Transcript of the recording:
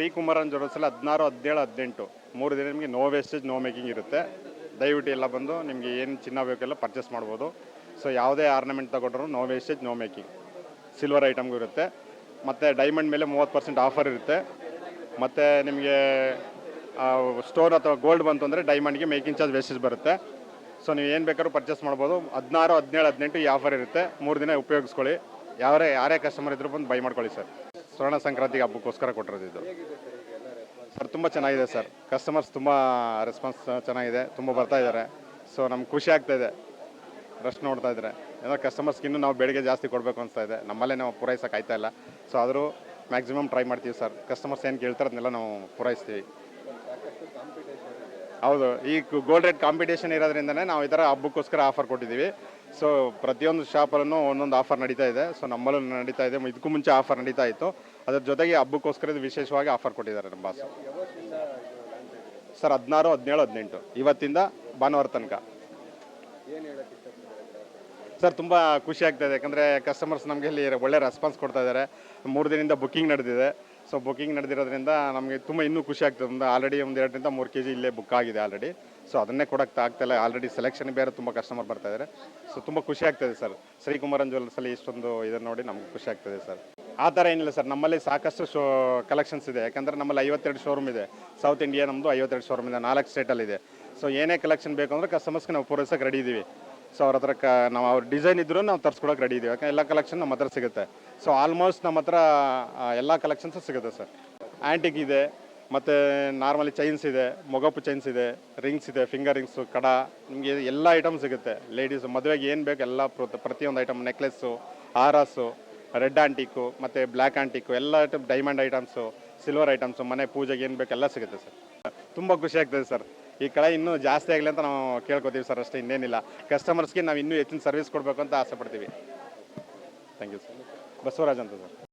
ಶ್ರೀಕುಮಾರನ್ ಜ್ಯುವೆಲರ್ಸಲ್ಲಿ 16, 17, 18 3 ದಿನ ನಿಮಗೆ no wastage no making ಇರುತ್ತೆ. ದಯವಿಟ್ಟು ಎಲ್ಲ ಬಂದು ನಿಮಗೆ ಏನು ಚಿನ್ನ ಬೇಕೆಲ್ಲ ಪರ್ಚೇಸ್ ಮಾಡ್ಬೋದು. ಸೊ ಯಾವುದೇ ಆರ್ನಮೆಂಟ್ ತೊಗೊಂಡ್ರು no wastage no making. Silver ಐಟಮ್ಗೂ ಇರುತ್ತೆ, ಮತ್ತು ಡೈಮಂಡ್ ಮೇಲೆ 30% ಆಫರ್ ಇರುತ್ತೆ. ಮತ್ತು ನಿಮಗೆ ಸ್ಟೋನ್ ಅಥವಾ ಗೋಲ್ಡ್ ಬಂತು ಅಂದರೆ ಡೈಮಂಡ್ಗೆ ಮೇಕಿಂಗ್ ಚಾರ್ಜ್ ವೇಸ್ಟೇಜ್ ಬರುತ್ತೆ. ಸೊ ನೀವು ಏನು ಬೇಕಾದ್ರೂ ಪರ್ಚೇಸ್ ಮಾಡ್ಬೋದು. 16, 17, 18 ಈ ಆಫರ್ ಇರುತ್ತೆ. 3 ದಿನ ಉಪಯೋಗಿಸ್ಕೊಳ್ಳಿ. ಯಾರೇ ಕಸ್ಟಮರ್ ಇದ್ರೂ ಬಂದು ಬೈ ಮಾಡ್ಕೊಳ್ಳಿ ಸರ್. ಸ್ವರ್ಣ ಸಂಕ್ರಾಂತಿಗೆ ಹಬ್ಬಕ್ಕೋಸ್ಕರ ಕೊಟ್ಟಿರೋದು ಇದು ಸರ್. ತುಂಬ ಚೆನ್ನಾಗಿದೆ ಸರ್. ಕಸ್ಟಮರ್ಸ್ ತುಂಬ ರೆಸ್ಪಾನ್ಸ್ ಚೆನ್ನಾಗಿದೆ, ತುಂಬ ಬರ್ತಾ ಇದ್ದಾರೆ. ಸೊ ನಮ್ಗೆ ಖುಷಿ ಆಗ್ತಾಯಿದೆ ರಶ್ ನೋಡ್ತಾ ಇದ್ದಾರೆ. ಏನೋ ಕಸ್ಟಮರ್ಸ್ಗೆ ಇನ್ನೂ ನಾವು ಬೆಳಿಗ್ಗೆ ಜಾಸ್ತಿ ಕೊಡಬೇಕು ಅನಿಸ್ತಾ ಇದೆ. ನಮ್ಮಲ್ಲೇ ನಾವು ಪೂರೈಸೋಕೆ ಆಯ್ತಾ ಇಲ್ಲ. ಸೊ ಆದರೂ ಮ್ಯಾಕ್ಸಿಮಮ್ ಟ್ರೈ ಮಾಡ್ತೀವಿ ಸರ್. ಕಸ್ಟಮರ್ಸ್ ಏನು ಕೇಳ್ತಾರೆ ಅದನ್ನೆಲ್ಲ ನಾವು ಪೂರೈಸ್ತೀವಿ. ಹೌದು, ಈ ಗೋಲ್ಡ್ ರೇಟ್ ಕಾಂಪಿಟೇಷನ್ ಇರೋದ್ರಿಂದನೇ ನಾವು ಈ ಥರ ಹಬ್ಬಕ್ಕೋಸ್ಕರ ಆಫರ್ ಕೊಟ್ಟಿದ್ದೀವಿ. ಸೊ ಪ್ರತಿಯೊಂದು ಶಾಪಲ್ಲೂ ಒಂದೊಂದು ಆಫರ್ ನಡೀತಾ ಇದೆ. ಸೊ ನಮ್ಮಲ್ಲೂ ನಡೀತಾ ಇದೆ. ಇದಕ್ಕೂ ಮುಂಚೆ ಆಫರ್ ನಡೀತಾ ಇತ್ತು. ಅದ್ರ ಜೊತೆಗೆ ಹಬ್ಬಕ್ಕೋಸ್ಕರ ಇದು ವಿಶೇಷವಾಗಿ ಆಫರ್ ಕೊಟ್ಟಿದ್ದಾರೆ ನಮ್ಮ ಬಾಸು ಸರ್. 16, 17, 18 ಇವತ್ತಿಂದ ಭಾನುವಾರ ತನಕ ಸರ್. ತುಂಬ ಖುಷಿ ಆಗ್ತಾಯಿದೆ, ಯಾಕಂದರೆ ಕಸ್ಟಮರ್ಸ್ ನಮಗೆ ಇಲ್ಲಿ ಒಳ್ಳೆ ರೆಸ್ಪಾನ್ಸ್ ಕೊಡ್ತಾ ಇದ್ದಾರೆ. 3 ದಿನದಿಂದ ಬುಕ್ಕಿಂಗ್ ನಡೆದಿದೆ. ಸೊ ಬುಕ್ಕಿಂಗ್ ನಡೆದಿರೋದ್ರಿಂದ ನಮಗೆ ತುಂಬ ಇನ್ನೂ ಖುಷಿ ಆಗ್ತದೆ. ಆಲ್ರೆಡಿ 1-2 3 kg ಇಲ್ಲೇ ಬುಕ್ ಆಗಿದೆ ಆಲ್ರೆಡಿ. ಸೊ ಅದನ್ನೇ ಕೊಡೋಕ್ಕೆ ಆಗ್ತಾಯಿಲ್ಲ. ಆಲ್ರೆಡಿ ಸೆಲೆಕ್ಷನ್ ಬೇರೆ ತುಂಬ ಕಸ್ಟಮರ್ ಬರ್ತಾಯಿದ್ದಾರೆ. ಸೊ ತುಂಬ ಖುಷಿ ಆಗ್ತಾಯಿದೆ ಸರ್. ಶ್ರೀಕುಮಾರನ್ ಜ್ಯುವೆಲರ್ಸಲ್ಲಿ ಇಷ್ಟೊಂದು ಇದನ್ನು ನೋಡಿ ನಮ್ಗೆ ಖುಷಿ ಆಗ್ತದೆ ಸರ್. ಆ ಥರ ಏನಿಲ್ಲ ಸರ್. ನಮ್ಮಲ್ಲಿ ಸಾಕಷ್ಟು ಕಲೆಕ್ಷನ್ಸ್ ಇದೆ. ಯಾಕಂದರೆ ನಮ್ಮಲ್ಲಿ 52 ಶೋರೂಮ್ ಇದೆ. ಸೌತ್ ಇಂಡಿಯಾ ನಮ್ಮದು 52 ಶೋರೂಮ್ ಇದೆ, 4 ಸ್ಟೇಟಲ್ಲಿದೆ. ಸೊ ಏನೇ ಕಲೆಕ್ಷನ್ ಬೇಕು ಅಂದರೆ ಕಸ್ಟಮರ್ಸ್ಗೆ ನಾವು ಪೂರೈಸೋಕೆ ರೆಡಿ ಇದ್ದೀವಿ. ಸೊ ಅವ್ರ ಹತ್ರ ನಾವು ಅವ್ರ ಡಿಸೈನ್ ಇದ್ದರೂ ನಾವು ತರಿಸ್ಕೊಡೋಕೆ ರೆಡಿ ಇದ್ದೀವಿ. ಯಾಕಂದರೆ ಎಲ್ಲ ಕಲೆಕ್ಷನ್ ನಮ್ಮ ಹತ್ರ ಸಿಗುತ್ತೆ. ಸೊ ಆಲ್ಮೋಸ್ಟ್ ನಮ್ಮ ಹತ್ರ ಎಲ್ಲ ಕಲೆಕ್ಷನ್ಸು ಸಿಗುತ್ತೆ ಸರ್. ಆ್ಯಂಟಿಕ್ ಇದೆ, ಮತ್ತು ನಾರ್ಮಲಿ ಚೈನ್ಸ್ ಇದೆ, ಮೊಗಪು ಚೈನ್ಸ್ ಇದೆ, ರಿಂಗ್ಸ್ ಇದೆ, ಫಿಂಗರ್ ರಿಂಗ್ಸು, ಕಡ, ನಿಮಗೆ ಎಲ್ಲ ಐಟಮ್ ಸಿಗುತ್ತೆ. ಲೇಡೀಸು ಮದುವೆಗೆ ಏನು ಬೇಕು ಎಲ್ಲ ಪ್ರತಿಯೊಂದು ಐಟಮ್, ನೆಕ್ಲೆಸ್ಸು, ಹಾರಾಸು, ರೆಡ್ ಆ್ಯಂಟಿಕ್ಕು ಮತ್ತು ಬ್ಲ್ಯಾಕ್ ಆ್ಯಂಟಿಕ್ಕು, ಎಲ್ಲ item, diamond items, silver items, ಮನೆ ಪೂಜೆಗೆ ಏನು ಬೇಕು ಎಲ್ಲ ಸಿಗುತ್ತೆ ಸರ್. ತುಂಬ ಖುಷಿ ಆಗ್ತದೆ ಸರ್. ಈ ಕಡೆ ಇನ್ನೂ ಜಾಸ್ತಿ ಆಗಲಿ ಅಂತ ನಾವು ಕೇಳ್ಕೊತೀವಿ ಸರ್, ಅಷ್ಟೇ, ಇನ್ನೇನಿಲ್ಲ. ಕಸ್ಟಮರ್ಸ್ಗೆ ನಾವು ಇನ್ನೂ ಹೆಚ್ಚಿನ ಸರ್ವಿಸ್ ಕೊಡಬೇಕು ಅಂತ ಆಸೆ ಪಡ್ತೀವಿ. Thank you sir. ಬಸವರಾಜ್ ಅಂತ ಸರ್.